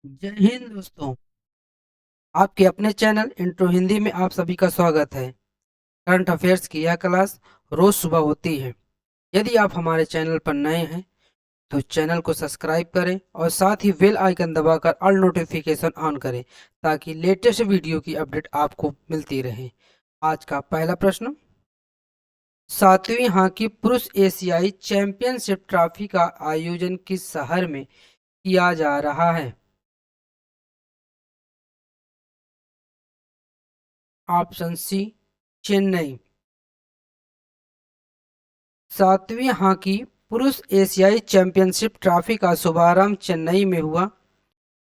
जय हिंद दोस्तों। आपके अपने चैनल इंट्रो हिंदी में आप सभी का स्वागत है। करंट अफेयर्स की यह क्लास रोज सुबह होती है। यदि आप हमारे चैनल पर नए हैं तो चैनल को सब्सक्राइब करें और साथ ही बेल आइकन दबाकर ऑल नोटिफिकेशन ऑन करें ताकि लेटेस्ट वीडियो की अपडेट आपको मिलती रहे। आज का पहला प्रश्न, सातवीं हॉकी पुरुष एशियाई चैंपियनशिप ट्रॉफी का आयोजन किस शहर में किया जा रहा है? Option C, Chennai. सातवीं हॉकी पुरुष एशियाई चैंपियनशिप ट्रॉफी का शुभारंभ चेन्नई में हुआ।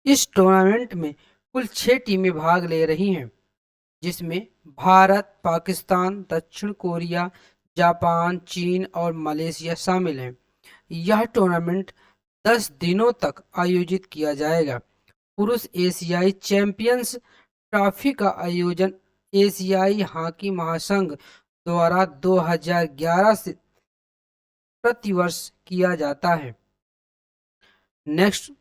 इस टूर्नामेंट में कुल 6 टीमें भाग ले रही हैं, जिसमें भारत, पाकिस्तान, दक्षिण कोरिया, जापान, चीन और मलेशिया शामिल हैं। यह टूर्नामेंट 10 दिनों तक आयोजित किया जाएगा। पुरुष एशियाई चैंपियंस ट्रॉफी का आयोजन एशियाई हॉकी महासंघ द्वारा 2011 से प्रतिवर्ष किया जाता है। नेक्स्ट,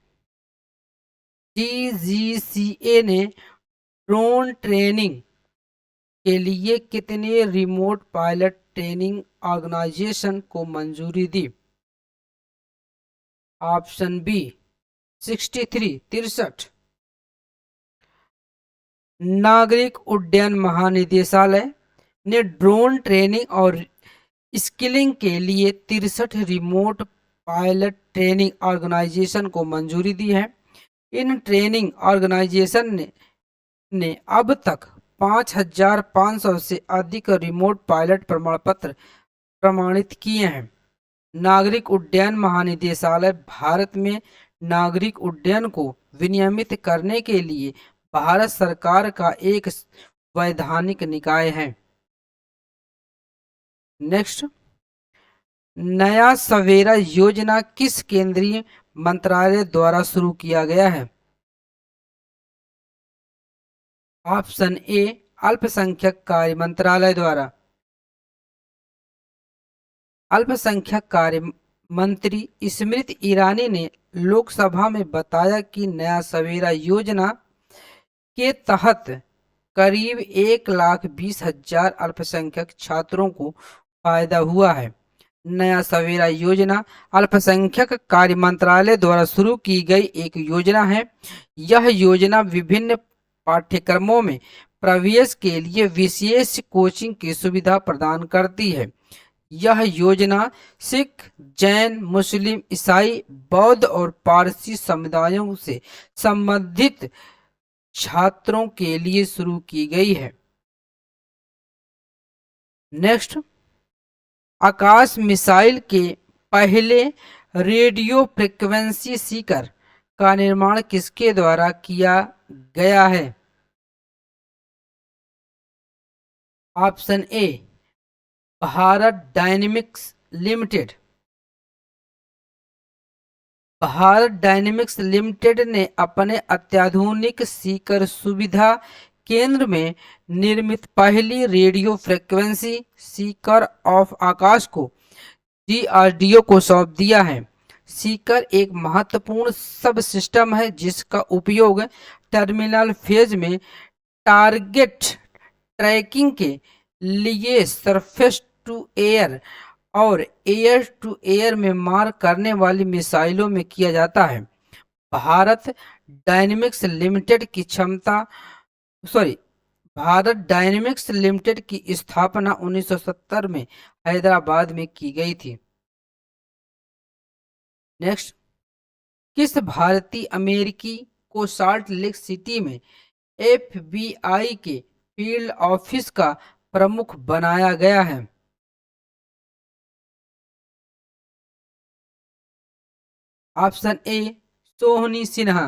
डीजीसीए ने ड्रोन ट्रेनिंग के लिए कितने रिमोट पायलट ट्रेनिंग ऑर्गेनाइजेशन को मंजूरी दी? Option B, 63। नागरिक उड्डयन महानिदेशालय ने ड्रोन ट्रेनिंग और स्किलिंग के लिए 63 रिमोट पायलट ट्रेनिंग ऑर्गेनाइजेशन को मंजूरी दी है। इन ट्रेनिंग ऑर्गेनाइजेशन ने अब तक 5,500 से अधिक रिमोट पायलट प्रमाण पत्र प्रमाणित किए हैं। नागरिक उड्डयन महानिदेशालय भारत में नागरिक उड्डयन को विनियमित करने के लिए भारत सरकार का एक वैधानिक निकाय है। नेक्स्ट, नया सवेरा योजना किस केंद्रीय मंत्रालय द्वारा शुरू किया गया है? ऑप्शन ए, अल्पसंख्यक कार्य मंत्रालय द्वारा। अल्पसंख्यक कार्य मंत्री स्मृति ईरानी ने लोकसभा में बताया कि नया सवेरा योजना के तहत करीब 1,20,000 अल्पसंख्यक छात्रों को फायदा हुआ है। नया सवेरा योजना अल्पसंख्यक कार्य मंत्रालय द्वारा शुरू की गई एक योजना है। यह योजना विभिन्न पाठ्यक्रमों में प्रवेश के लिए विशेष कोचिंग की सुविधा प्रदान करती है। यह योजना सिख, जैन, मुस्लिम, ईसाई, बौद्ध और पारसी समुदायों से संबंधित छात्रों के लिए शुरू की गई है। नेक्स्ट, आकाश मिसाइल के पहले रेडियो फ्रिक्वेंसी सीकर का निर्माण किसके द्वारा किया गया है? Option A, Bharat dynamics limited. Bharat dynamics limited ने अपने अत्याधुनिक सीकर सुविधा केंद्र में निर्मित पहली रेडियो फ्रिक्वेंसी सीकर ऑफ आकाश को डीआरडीओ को सौंप दिया है। सीकर एक महत्वपूर्ण सब सिस्टम है जिसका उपयोग टर्मिनल फेज में टारगेट ट्रैकिंग के लिए सरफेस टू एयर और एयर टू एयर में मार करने वाली मिसाइलों में किया जाता है। भारत डायनेमिक्स लिमिटेड की क्षमता सॉरी भारत डायनेमिक्स लिमिटेड की स्थापना 1970 में हैदराबाद में की गई थी। नेक्स्ट, किस भारतीय अमेरिकी को सॉल्ट लेक सिटी में एफबीआई के फील्ड ऑफिस का प्रमुख बनाया गया है? ऑप्शन ए, सोहनी सिन्हा।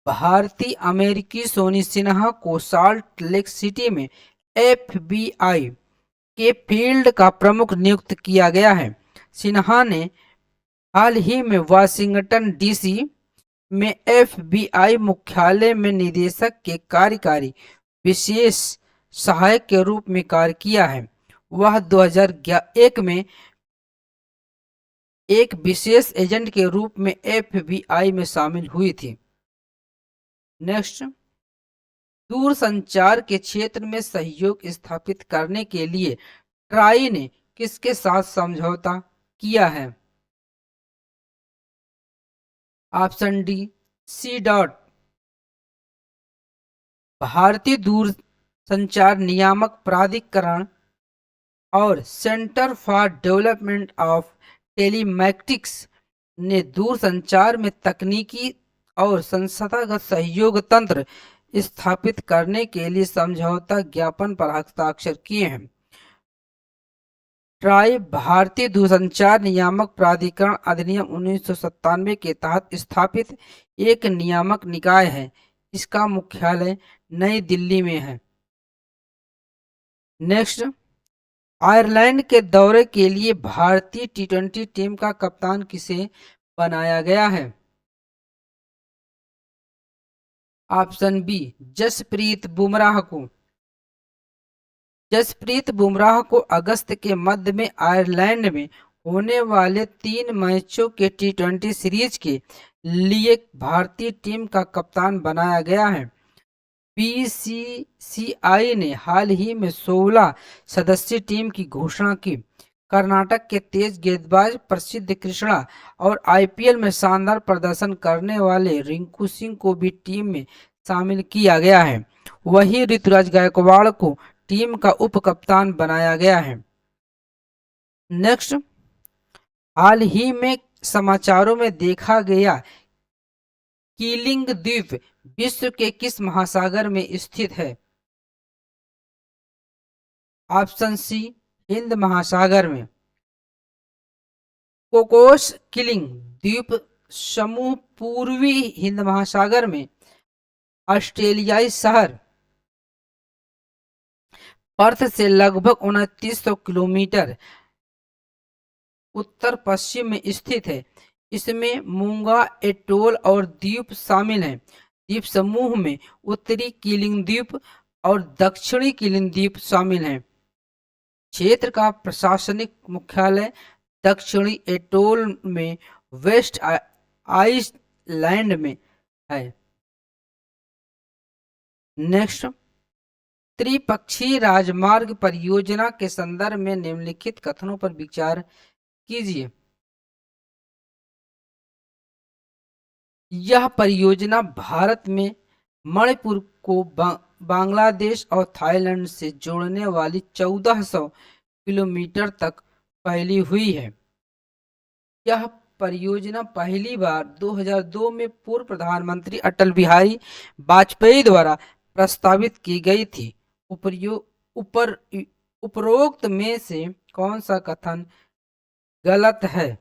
भारतीय अमेरिकी सोनी सिन्हा को सॉल्ट लेक सिटी में एफबीआई के फील्ड का प्रमुख नियुक्त किया गया है। सिन्हा ने हाल ही में वाशिंगटन डीसी में एफबीआई मुख्यालय में निदेशक के कार्यकारी विशेष सहायक के रूप में कार्य किया है। वह 2001 में एक विशेष एजेंट के रूप में FBI में शामिल हुई थी। नेक्स्ट, दूरसंचार के क्षेत्र में सहयोग स्थापित करने के लिए ट्राई ने किसके साथ समझौता किया है? ऑप्शन डी, सी डॉट, भारतीय दूरसंचार नियामक प्राधिकरण और centre for development of telematics ने दूरसंचार में तकनीकी और संस्थागत सहयोग तंत्र स्थापित करने के लिए समझौता ज्ञापन पर हस्ताक्षर किए हैं। ट्राई भारतीय दूरसंचार नियामक प्राधिकरण अधिनियम 1997 के तहत स्थापित एक नियामक निकाय है। इसका मुख्यालय नई दिल्ली में है। नेक्स्ट, आयरलैंड के दौरे के लिए भारतीय T20 टीम का कप्तान किसे बनाया गया है? ऑप्शन बी, जसप्रीत बुमराह को। जसप्रीत बुमराह को अगस्त के मध्य में आयरलैंड में होने वाले 3 मैचों के T20 सीरीज के लिए भारतीय टीम का कप्तान बनाया गया है। BCCI ने हाल ही में 16 सदस्यीय टीम की घोषणा की। कर्नाटक के तेज गेंदबाज प्रसिद्ध कृष्णा और IPL में शानदार प्रदर्शन करने वाले रिंकू सिंह को भी टीम में शामिल किया गया है। वहीं ऋतुराज गायकवाड़ को टीम का उप कप्तान बनाया गया है। नेक्स्ट, हाल ही में समाचारों में देखा गया कीलिंग द्वीप विश्व के किस महासागर में स्थित है? ऑप्शन सी, हिंद महासागर में। कोकोस किलिंग द्वीप समूह पूर्वी हिंद महासागर में ऑस्ट्रेलियाई शहर पर्थ से लगभग 2900 किलोमीटर उत्तर पश्चिम में स्थित है। इसमें मूंगा एटोल और द्वीप शामिल हैं। द्वीप समूह में उत्तरी कीलिंग द्वीप और दक्षिणी कीलिंग द्वीप शामिल हैं। क्षेत्र का प्रशासनिक मुख्यालय दक्षिणी एटोल में वेस्ट आइसलैंड में है। नेक्स्ट, त्रिपक्षीय राजमार्ग परियोजना के संदर्भ में निम्नलिखित कथनों पर विचार कीजिए। यह परियोजना भारत में मणिपुर को बांग्लादेश और थाईलैंड से जोड़ने वाली 1400 किलोमीटर तक फैली हुई है। यह परियोजना पहली बार 2002 में पूर्व प्रधानमंत्री अटल बिहारी वाजपेयी द्वारा प्रस्तावित की गई थी। उपरोक्त में से कौन सा कथन गलत है?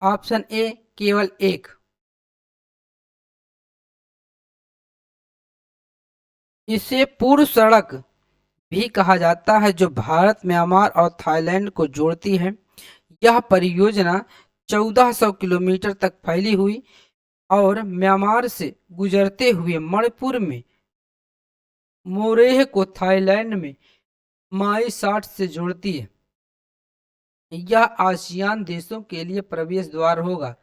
ऑप्शन ए, केवल एक। इसे पूर्व सड़क भी कहा जाता है जो भारत, म्यांमार और थाईलैंड को जोड़ती है। यह परियोजना 1400 किलोमीटर तक फैली हुई और म्यांमार से गुजरते हुए मणिपुर में मोरेह को थाईलैंड में माई 60 से जोड़ती है। यह आसियान देशों के लिए प्रवेश द्वार होगा।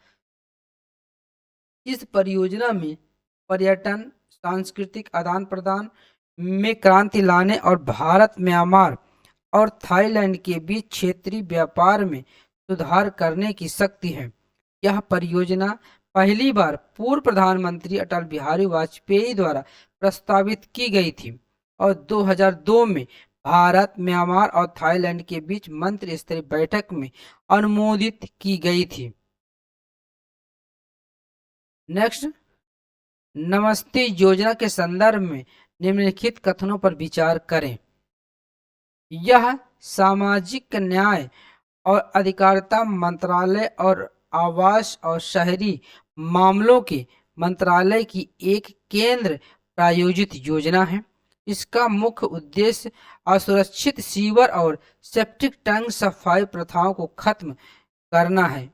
इस परियोजना में पर्यटन, सांस्कृतिक आदान प्रदान में क्रांति लाने और भारत, म्यांमार और थाईलैंड के बीच क्षेत्रीय व्यापार में सुधार करने की शक्ति है। यह परियोजना पहली बार पूर्व प्रधानमंत्री अटल बिहारी वाजपेयी द्वारा प्रस्तावित की गई थी और 2002 में भारत, म्यांमार और थाईलैंड के बीच मंत्री स्तरीय बैठक में अनुमोदित की गई थी। नेक्स्ट, नमस्ते योजना के संदर्भ में निम्नलिखित कथनों पर विचार करें। यह सामाजिक न्याय और अधिकारिता मंत्रालय और आवास और शहरी मामलों के मंत्रालय की एक केंद्र प्रायोजित योजना है। इसका मुख्य उद्देश्य असुरक्षित सीवर और सेप्टिक टैंक सफाई प्रथाओं को खत्म करना है।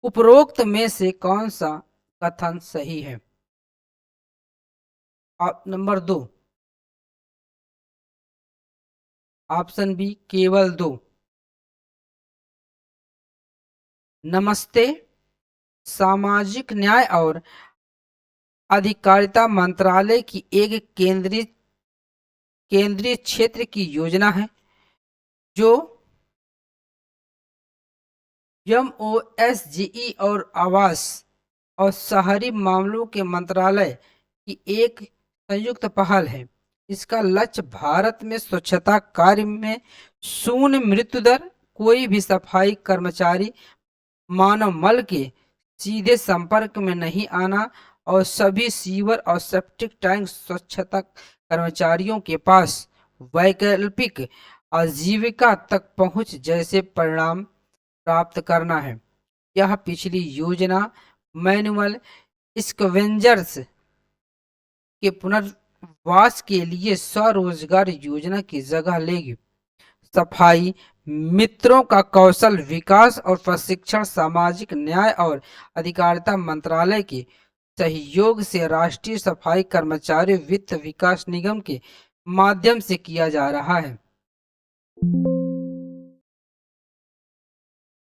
उपरोक्त में से कौन सा कथन सही है? नंबर 2, ऑप्शन बी केवल 2। नमस्ते सामाजिक न्याय और अधिकारिता मंत्रालय की एक केंद्रीय क्षेत्र की योजना है जो एमओएसजीई और आवास और शहरी मामलों के मंत्रालय की एक संयुक्त पहल है। इसका लक्ष्य भारत में स्वच्छता कार्य में शून्य मृत्यु दर, कोई भी सफाई कर्मचारी मानव मल के सीधे संपर्क में नहीं आना और सभी सीवर और सेप्टिक टैंक स्वच्छता कर्मचारियों के पास वैकल्पिक आजीविका तक पहुंच जैसे परिणाम प्राप्त करना है। यह पिछली योजना मैनुअल स्कवेंजर्स के पुनर्वास के लिए स्वरोजगार योजना की जगह लेगी। सफाई मित्रों का कौशल विकास और प्रशिक्षण सामाजिक न्याय और अधिकारिता मंत्रालय के सहयोग से राष्ट्रीय सफाई कर्मचारी वित्त विकास निगम के माध्यम से किया जा रहा है।